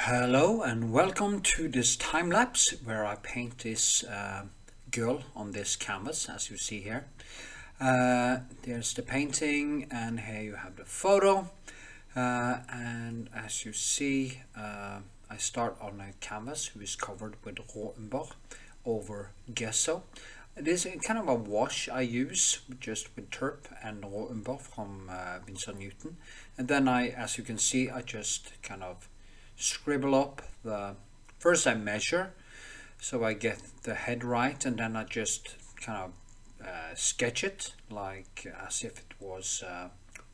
Hello and welcome to this time lapse where I paint this girl on this canvas as you see here. There's the painting and here you have the photo, and as you see I start on a canvas which is covered with raw umber over gesso. It is kind of a wash I use just with turp and raw umber from Winsor Newton, and then as you can see, I just kind of scribble up first I measure so I get the head right, and then I just kind of sketch it like as if it was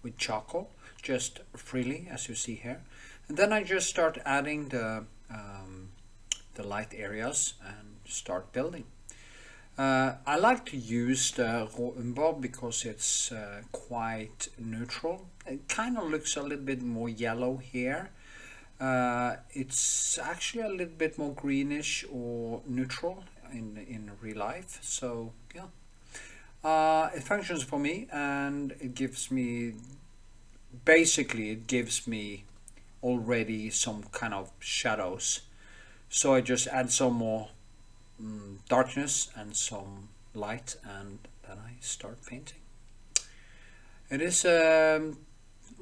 with charcoal, just freely as you see here, and then I just start adding the light areas and start building. I like to use the raw umber because it's quite neutral. It kind of looks a little bit more yellow here. It's actually a little bit more greenish or neutral in real life. So yeah, it functions for me, and it gives me already some kind of shadows. So I just add some more darkness and some light, and then I start painting. It is a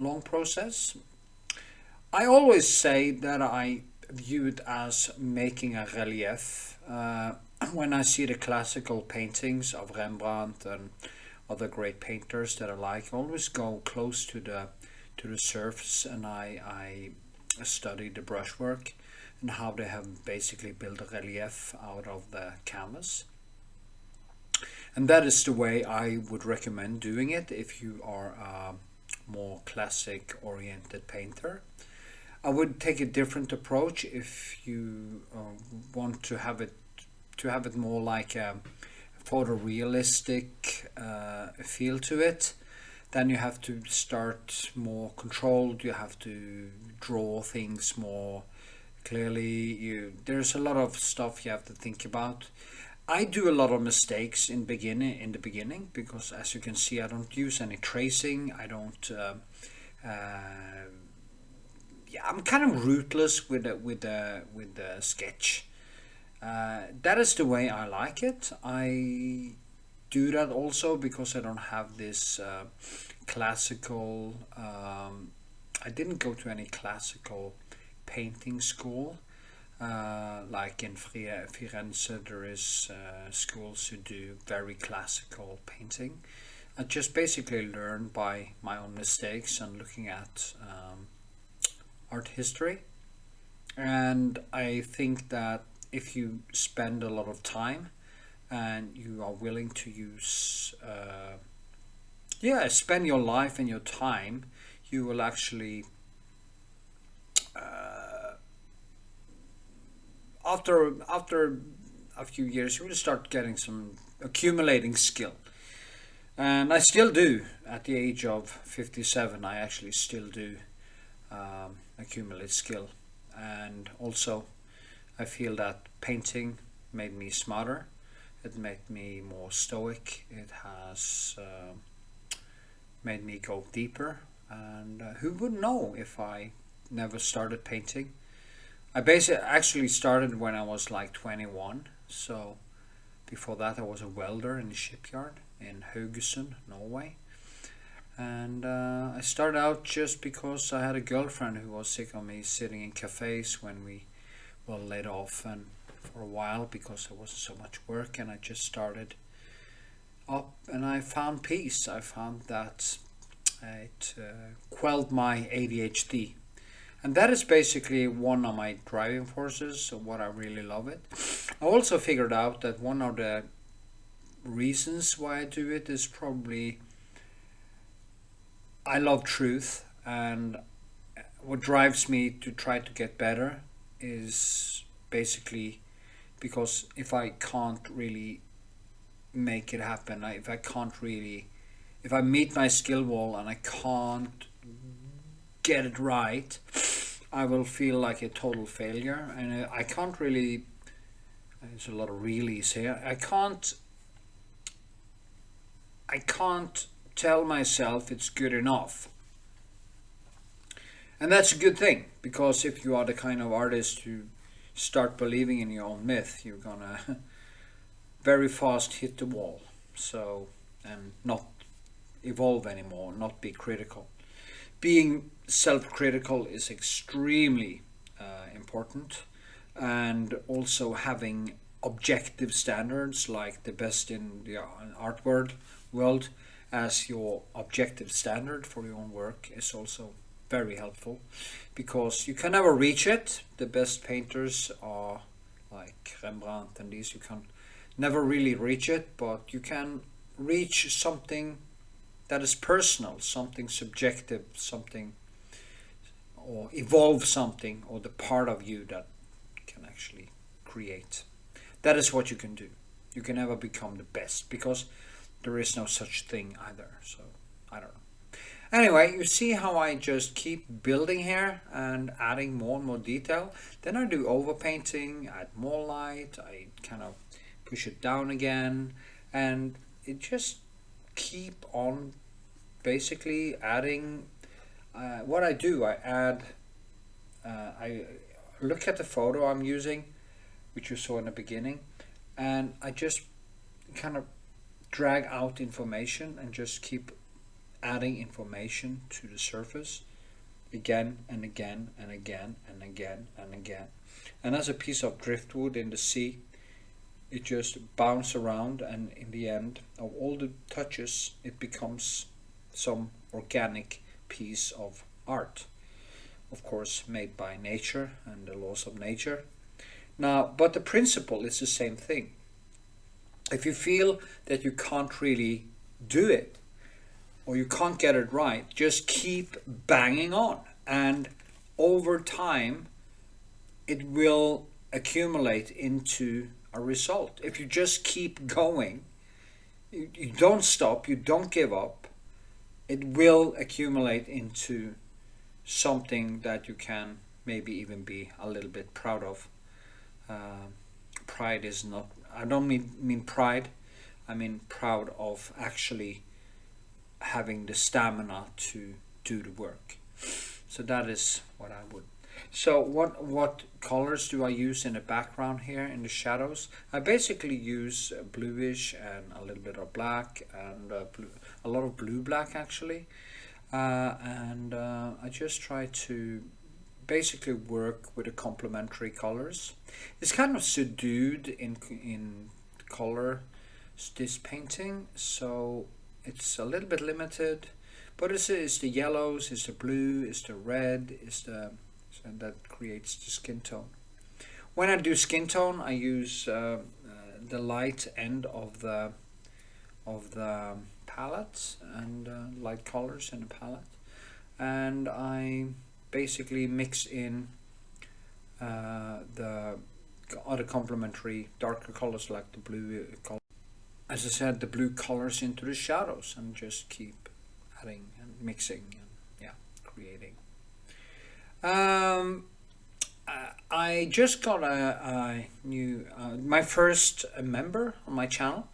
long process. I always say that I view it as making a relief. When I see the classical paintings of Rembrandt and other great painters that I like, I always go close to the surface, and I study the brushwork and how they have basically built a relief out of the canvas. And that is the way I would recommend doing it if you are a more classic oriented painter. I would take a different approach if you want to have it more like a photorealistic feel to it. Then you have to start more controlled. You have to draw things more clearly. There's a lot of stuff you have to think about. I do a lot of mistakes in the beginning because, as you can see, I don't use any tracing. I don't. Yeah, I'm kind of rootless with the sketch. That is the way I like it. I do that also because I don't have this classical. I didn't go to any classical painting school. Like in Firenze, there is schools who do very classical painting. I just basically learned by my own mistakes and looking at art history. And I think that if you spend a lot of time and you are willing to spend your life and your time, you will actually after a few years you will start getting some accumulating skill. And I still do. At the age of 57, I actually still do accumulate skill. And also I feel that painting made me smarter. It made me more stoic. It has made me go deeper. And who would know if I never started painting? I basically actually started when I was like 21. So before that I was a welder in a shipyard in Haugesund, Norway. And I started out just because I had a girlfriend who was sick of me sitting in cafes when we were laid off, and for a while because there wasn't so much work, and I just started up and I found peace. I found that it quelled my ADHD. And that is basically one of my driving forces of what I really love it. I also figured out that one of the reasons why I do it is probably I love truth, and what drives me to try to get better is basically because if I can't really make it happen, if I meet my skill wall and I can't get it right, I will feel like a total failure, and I can't really. There's a lot of reallys here. I can't tell myself it's good enough. And that's a good thing, because if you are the kind of artist who start believing in your own myth, you're gonna very fast hit the wall. So, and not evolve anymore, not be critical. Being self-critical is extremely important, and also having objective standards like the best in the art world as your objective standard for your own work is also very helpful, because you can never reach it. The best painters are like Rembrandt and these, you can never really reach it, but you can reach something that is personal, something subjective, something, or evolve something, or the part of you that can actually create. That is what you can do. You can never become the best, because there is no such thing either. So I don't know. Anyway, you see how I just keep building here and adding more and more detail. Then I do overpainting, add more light, I kind of push it down again, and it just keep on basically adding. What I do, I add, I look at the photo I'm using, which you saw in the beginning, and I just kind of drag out information and just keep adding information to the surface again and again and again and again and again. And as a piece of driftwood in the sea, it just bounces around, and in the end of all the touches it becomes some organic piece of art, of course made by nature and the laws of nature. Now, but the principle is the same thing. If you feel that you can't really do it, or you can't get it right, just keep banging on, and over time it will accumulate into a result. If you just keep going, you don't stop, you don't give up, it will accumulate into something that you can maybe even be a little bit proud of. Pride is not, I don't mean pride, I mean proud of actually having the stamina to do the work. So that is what I would. So what colors do I use in the background here in the shadows? I basically use bluish and a little bit of black, and a lot of blue black actually, and I just try to basically work with the complementary colors. It's kind of subdued in color, this painting, so it's a little bit limited, but it's the yellows, it's the blue, it's the red, it's the, so that creates the skin tone. When I do skin tone, I use the light end of the palette, and light colors in the palette, and I basically mix in the other complementary darker colors like the blue color. As I said, the blue colors into the shadows, and just keep adding and mixing and yeah, creating. I just got a new, my first member on my channel,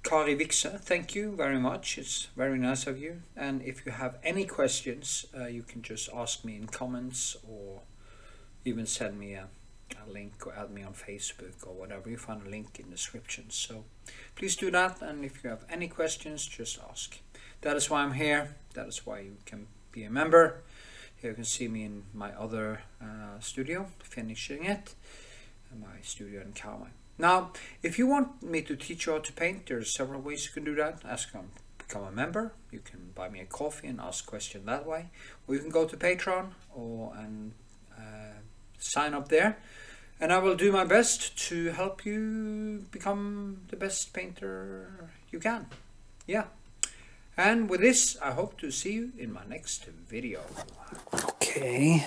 Kari Vikse. Thank you very much. It's very nice of you. And if you have any questions, you can just ask me in comments, or even send me a link, or add me on Facebook or whatever. You find a link in the description. So please do that. And if you have any questions, just ask. That is why I'm here. That is why you can be a member. Here you can see me in my other studio, finishing it, my studio in Kalmar. Now, if you want me to teach you how to paint, there's several ways you can do that. Become a member. You can buy me a coffee and ask questions that way, or you can go to PATRON and sign up there, and I will do my best to help you become the best painter you can. Yeah. And with this, I hope to see you in my next video. Okay,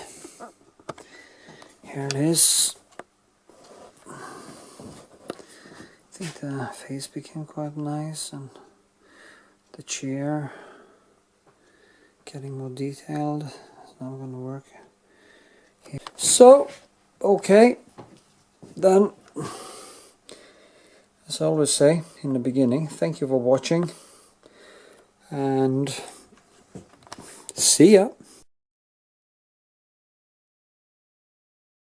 here it is. I think the face became quite nice, and the chair getting more detailed. It's not going to work. Okay. So, okay, then, as I always say in the beginning, thank you for watching. And see ya.